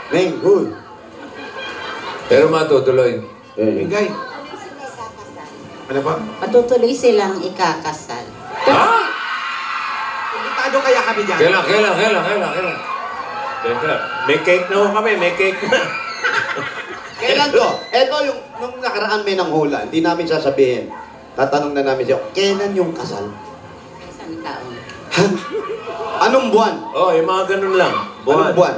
Neng, huy. Pero matutuloy. Bigay. Ano ba? Patutuloy silang ikakasal. Ha? Limitado kaya kami dyan. Kailan? Teka, may cake na ho kami, may cake na. Kailan to? Ito yung, nung nakaraan may nanghula, hindi namin sasabihin. Tatanong na namin siya, kailan yung kasal? Isang taon. Ha? Anong buwan? Oh, yung mga ganun lang. Anong buwan?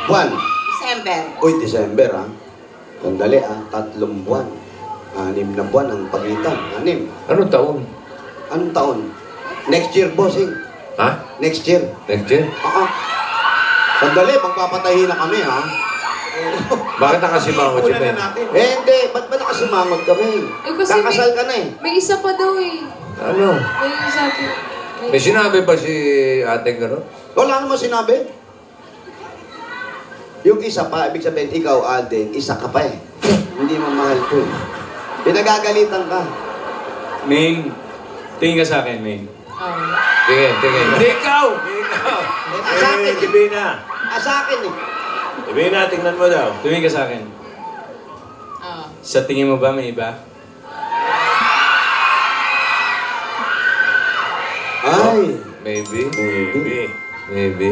Buwan? December. Uy, December ha? Sandali 3 buwan. 6 na buwan ang pagitan. 6. Anong taon? Anong taon? Next year, bossing. Ha? Next year. Next year? Sandali, magpapatahi na kami ha? Bakit nakasimangot si Ben? Hindi. Ba't ba nakasimangot kami? kasi Kakasal ka na eh. May isa pa daw eh. Ano? May isa pa. May sinabi ba si ate gano'n? Wala naman sinabi. Yung isa pa, ibig sabihin, ikaw, Alden, isa ka pa eh. Hindi mo mahal ko eh. Pinagagalitan ka. Main, tingin ka sa akin, Main. Tingin. Hindi ikaw! Sa akin eh. Ibina. Sa akin eh. Ibina, tingnan mo daw. Tumingin ka sa akin. Sa tingin mo ba may iba? Ay. Maybe. Maybe.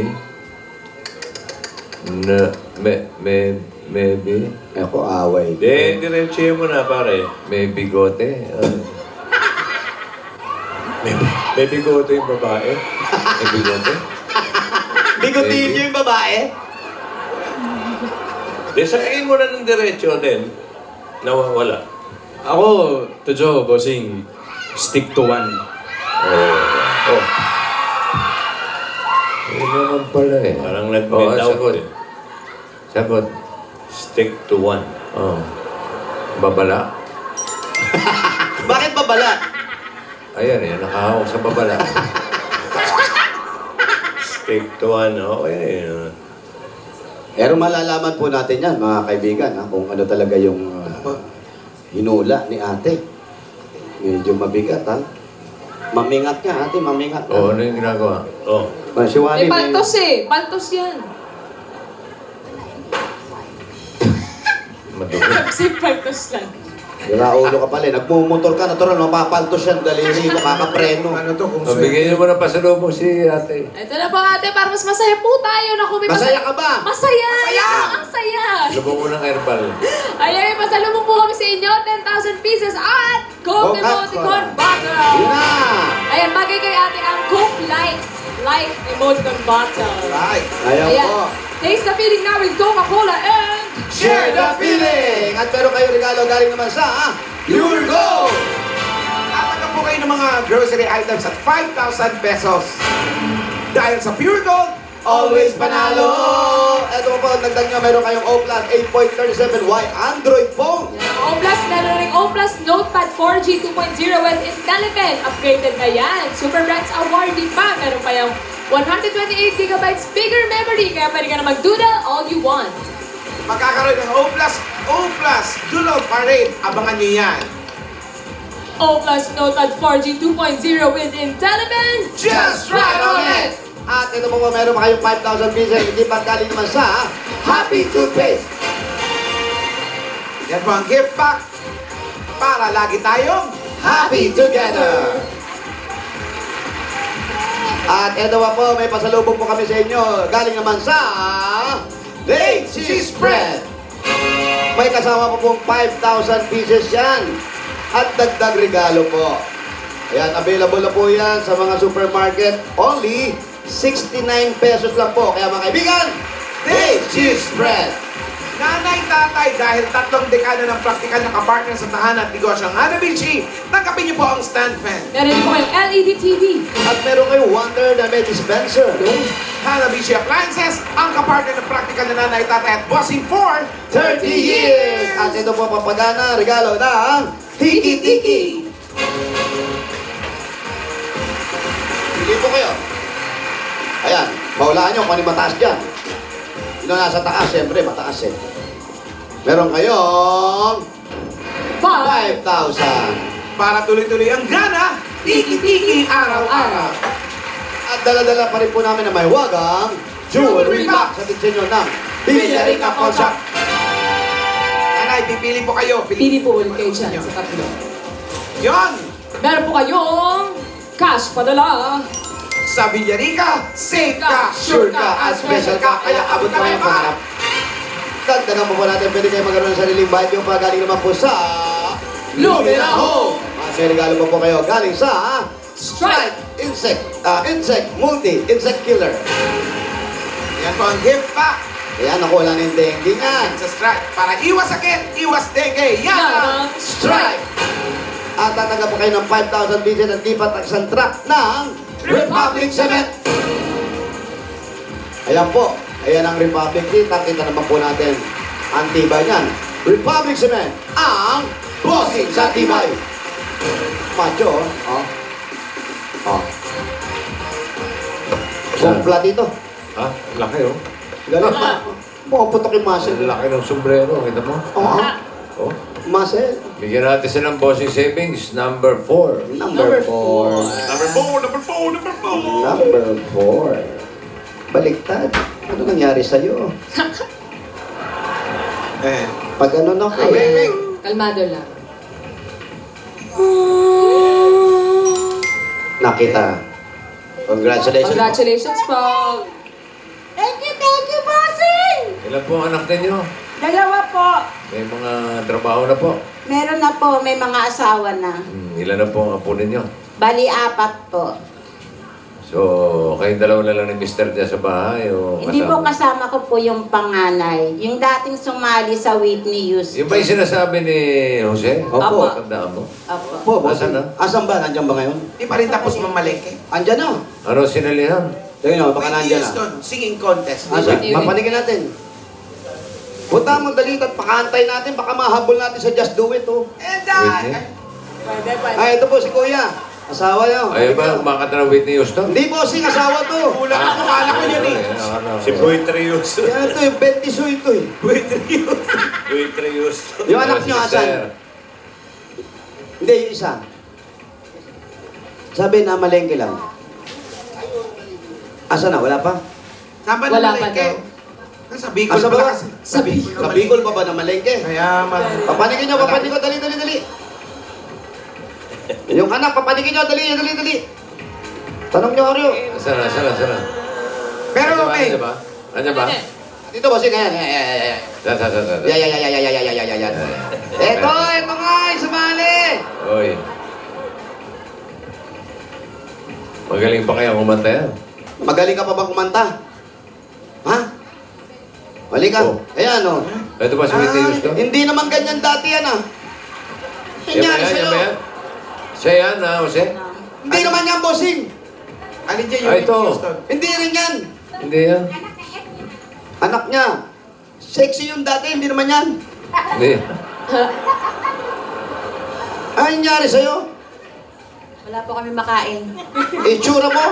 No, maybe. Ako, away. Hindi, diretso mo na, pare. May bigote. May bigote yung babae. May bigote? Bigotin niyo yung babae? Di, sabihin mo na ng diretso din. Nawawala. Ako, to Joe, bossing, stick to one. Oh. Yun naman pala eh. Parang nag-bend out. Sagot. Stick to one. Oh. Babala? Bakit babala? Ayan eh, nakahawak sa babala. Stick to one. Okay. Pero malalaman po natin yan, mga kaibigan, ha, kung ano talaga yung hinula ni ate. Medyo mabigat, ha? Mamingat ka, ate, mamingat ka. Oo, ano yung ginagawa? Oh. Si Wally, May paltos eh. Paltos yan. Madugod. Kasi paltos lang. Raulo ka pala, nagmumotor ka, natural, mapapaltos yan, daliri mo, kakapreno. Ano to? Kung Bigyan niyo mo na pasalubong si ate. Ito na po ate, para mas masaya po tayo. Naku, may Masaya ka ba? Masaya! Ang saya! Lubong mo ng herbal. Ayan, may pasalubong po kami sa inyo. 10,000 pieces at Coke Emoticon Bottle. Yun na! Ayan, bagay kay ate ang Coke Light Emoticon Bottle. Right. Ayaw Ayan. po. Taste the feeling now with Coca-Cola and... Share the feeling! At meron kayo regalo galing naman sa Pure Gold! Tatanggap po kayo ng mga grocery items at 5,000 pesos. Dahil sa Pure Gold, Always panalo! Ito po, nagdag nyo, meron kayong O Plus 8.37Y Android phone. O Plus, meron rin O Plus Notepad 4G 2.0 with IntelliPen. Upgraded na yan. Super Brands awarding pa. Meron pa yung 128GB bigger memory. Kaya pwede ka na mag-doodle all you want. magkakaroon ng O Plus Doodle Parade. Abangan nyo yan. O Plus Notepad 4G 2.0 with IntelliPen. Just right on it! At ito po, meron pa kayong 5,000 pieces. Hindi pa galing naman sa Happy Toothpaste. Yan po ang gift pack para lagi tayong Happy together! At ito po, may pasalubong po kami sa inyo. Galing naman sa Late Cheese Spread. May kasama po pong 5,000 pieces yan. At dagdag regalo po. Ayan, available na po yan sa mga supermarket. Only 69 pesos lang po. Kaya mga kaibigan, Late Cheese Spread. nanay, tatay, dahil 3 dekada ng praktikal na kapartner sa tahanan at negosyo ng Hanabishi, tanggapin niyo po ang stand fan. Meron din po kayong LED TV. At meron kayong Wonder na may dispenser. Hanabishi Appliances, ang kapartner ng praktikal na nanay, tatay at bossing for 30 years! At ito po papagana, regalo ng Tiki Tiki. Hindi po kayo. Ayan, maulaan nyo kung ano yung mataas dyan. Yun ang nasa taas, siyempre mataas eh. Meron kayong 5,000. para tuloy-tuloy ang gana, tiki-tiki araw-araw. At dala-dala pa rin po namin na may wagang jewelry box. Sa tinsin nyo ng Villarica Pawn Shop. Nanay, pipili po kayo. Pili po ulit kayo dyan sa tatlo. Yon! Meron po kayong cash padala. Sa Villarica, safe ka, sure ka, at special ka, kaya abot ka kayo pangarap. Dagdagan po po natin, pwede kayo magkaroon ng sariling banyo pa galing naman po sa Lumina Home! May regalo po po kayo galing sa Strike. Insect Multi-Insect Killer. Yan po ang gift pack Ayan, ako wala na yung dengue niyan. sa Strike. Para iwas sakit, iwas dengue. Yan ang Strike! At tatanggap po kayo ng 5,000 pieces at lipat at isang truck ng Republic Cement. Ayan po. Ayan ang Republic Cement. Kita naman po natin ang tibay niyan. Republic Cement, ang bossing sa tibay. Macho, oh. Oh. Kumpla dito. Ha? Laki, oh. Galing pa. Puputok yung muscle. Ang laki ng sombrero. Kita mo? Oo. Oh. Muscle. Bigyan natin sila ng bossing savings. Number 4. Number 4. Number 4. Number 4. Baliktad. Ano nangyari sa'yo? Pag ano na ko. Kalmado lang. Nakita. Congratulations. Congratulations po. Thank you, bossing! Ilan po ang anak ninyo? Dalawa po. May mga trabaho na po. Meron na po, may mga asawa na. Ilan na po ang apo ninyo? Bali, 4 po. So, kayong dalawa na lang ni Mr. dyan sa bahay o Hindi po kasama ko po yung panganay. Yung dating sumali sa Whitney Houston. Yung ba yung sinasabi ni Jose? Opo. Tandaan mo? Opo. Po, Asan na? Asan ba? Nandiyan ba ngayon? Di pa rin tapos mamalengke. Andyan na. Ano sinalihan? Tingnan mo, baka Whitney nandiyan na. Houston, singing contest. Asan? Whitney. Papanigin natin. Punta mo dali at pakantay natin. Baka mahabol natin sa Just Do It, oh. And Whitney? Ay, ito po si Kuya. Asawa niyo. Ayaw ba kumakanta ng Whitney Houston? Hindi po, sing asawa to. kulang ako, kala ko yan eh. Si Buitre Houston. Yan ito, yung 20 ito eh. Buitre Houston. Buitre Houston. Yung anak niyo, asan? Hindi, yung isa. Sabi na malengke lang. Asa na? Wala pa? Saan ba Wala pa namalengke? daw. Sa Bicol Asa pala ba? kasi. Sa Bicol. Sa Bicol pa ba na malengke? Kaya Papanigin niyo, papanigin ko. Dali, dali, dali. Yung anak, papanigin niyo. Dali, dali, dali. Tanong niyo, Oreo. Asan na? Pero may... Ano ba? Ano ba? Dito ba si kaya? Sa. Yan. Ito nga, sumali. Oy. Magaling pa kaya kumanta yan? Magaling ka pa bang kumanta? Ha? Mali ka. Oh. Ayan, oh. Ito ba si Whitney Houston? Hindi naman ganyan dati yan, ah. Nangyari sa'yo. Siya yan, ha, Jose? Hindi naman yan, bossing. Alin dyan yung Ah, ito. Whitney Houston? Hindi rin yan. Hindi yan. Anak niya. Sexy yung dati, hindi naman yan. Hindi. Ano nangyari sa'yo? Wala po kami makain. Itsura mo.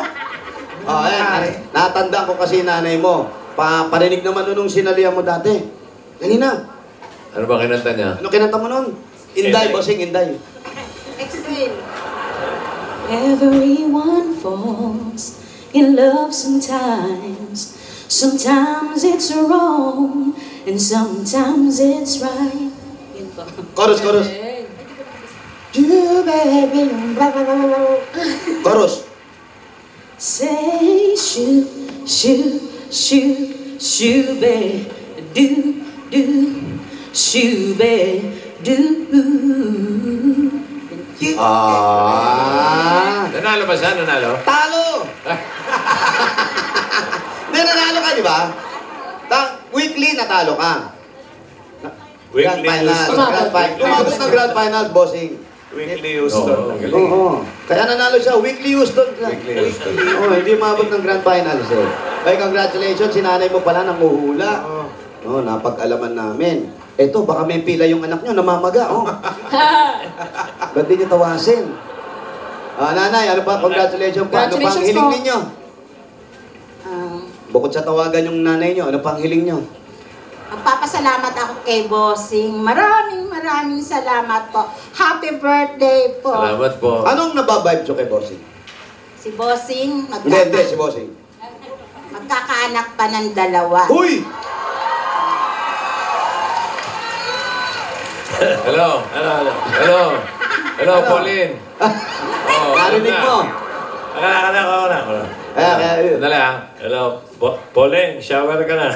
Oh, ayan. Natandaan ko kasi nanay mo. Parinig naman nung sinalihan mo dati. Kanina. Ano ba kinanta niya? Ano kinanta mo nun? Inday, bossing, Inday. Explain. Everyone falls in love sometimes. Sometimes it's wrong, and sometimes it's right. Yun po. Chorus. You baby, blah, blah, blah, blah. Chorus. Say shoot, shoot, shoot, shoot, babe, do, shoot, babe, do. Nanalo ba siya? Nanalo? Talo! Hindi, nanalo ka, di ba? Weekly, natalo ka. Grand Weekly Finals. Houston. Umabot ng Grand Finals, bossing. Weekly Oo, Houston. galing. Oo. Kaya nanalo siya. Weekly Houston siya. Weekly Houston. Oo, hindi umabot ng Grand Finals eh. Ay, congratulations. Sinanay mo pala ng uhuhula. Oo, napag-alaman namin. Eto, baka may pila yung anak nyo, namamaga. Oh. Ba't di nyo tawasin? Nanay, ano pa? Congratulations pa. Ano pa ang Congratulations hiling po. ninyo? Bukod sa tawagan yung nanay nyo, ano pa ang hiling nyo? Magpapasalamat ako kay Bossing. Maraming salamat po. Happy birthday po. Salamat po. Anong nababibe nyo kay Bossing? Si Bossing, Hindi, si Bossing. magkakaanak pa ng 2. Huy! Hello. Ano? Hello. Hello, Pauline. Oh, Narinig mo. Ako na. Sandali ah. Hello, Pauline, shower ka na.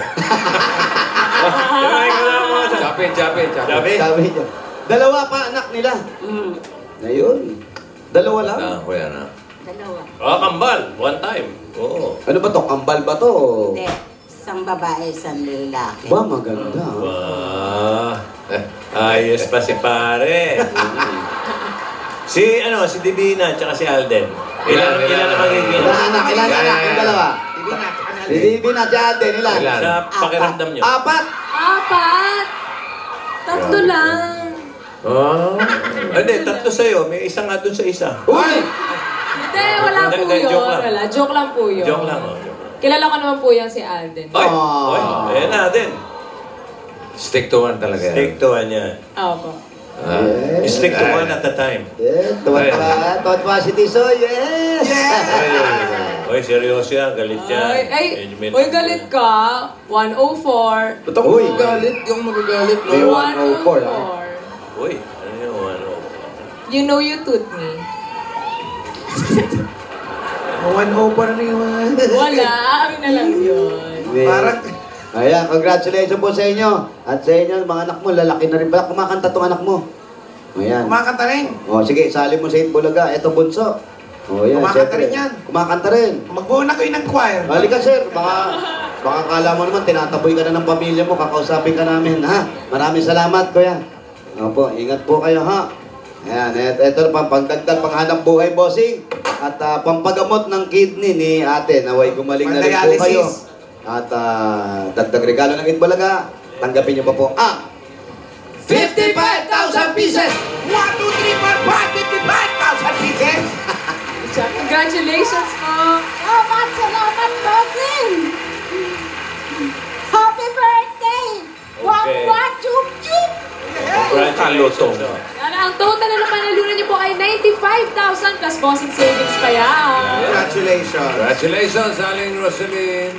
Shower ka na mo. Chapin. Sabi? Sabi niya. Dalawa pa anak nila. Ayun. Dalawa lang. Kuya na. Dalawa. Kambal. One time. Oo. Ano ba to? Kambal ba to? Hindi. Isang babae, isang lalaki. Ba, maganda. Ayos pa si pare. si Divina, tsaka si Alden. Ilan na magiging? Ilan anak? Yung dalawa? Hindi na dyan. Ilan? Sa pakiramdam nyo. Apat. 3 lang. Hindi, 3 sa'yo. May isa nga dun sa isa. Uy! Hindi, wala po Hindi, yun. joke lang. Wala, joke lang po yun. Joke lang. Kilala ko naman po yan si Alden. Ayan na din. Stick to one talaga yan. Stick to one yan. Opo. Stick to one at a time. Yeah, tuwan si Tisoy. Yes! Oy, seryoso yan. Galit yan. Uy, galit ka. 104. Ba't ako magagalit? Di ako magagalit, no? May 104, ha? Uy, ano yung 104? You know you toot me. 104 na yung Wala, amin na lang yun. Parang... Ayan, congratulations po sa inyo. At sa inyo, mga anak mo, lalaki na rin pala. Kumakanta tong anak mo. Ayan. Kumakanta rin. O, sige, sali mo sa Bulaga. Ito, bunso. O, yan. Kumakanta syempre. rin yan. Kumakanta rin. Magbuo na kayo ng choir. Halika, sir. Baka kala mo naman, tinataboy ka na ng pamilya mo. Kakausapin ka namin, ha? Maraming salamat, kuya. Opo, ingat po kayo, ha? Ayan, ito na pangdagdag, panghanap buhay, bossing. At pampagamot ng kidney ni ate. Naway gumaling na rin po kayo. At dagdag regalo ng Itbulaga. Tanggapin niyo pa po ang 55,000 pieces! 1, 2, 3, 4, 5, 55,000 pieces! Congratulations po. Salamat, bossing! Happy birthday! Okay. Chup-chup! Congratulations. Ang total na napanalunan niyo po ay 95,000 plus bossing savings pa yan. Congratulations! Congratulations, Aling Rosaline.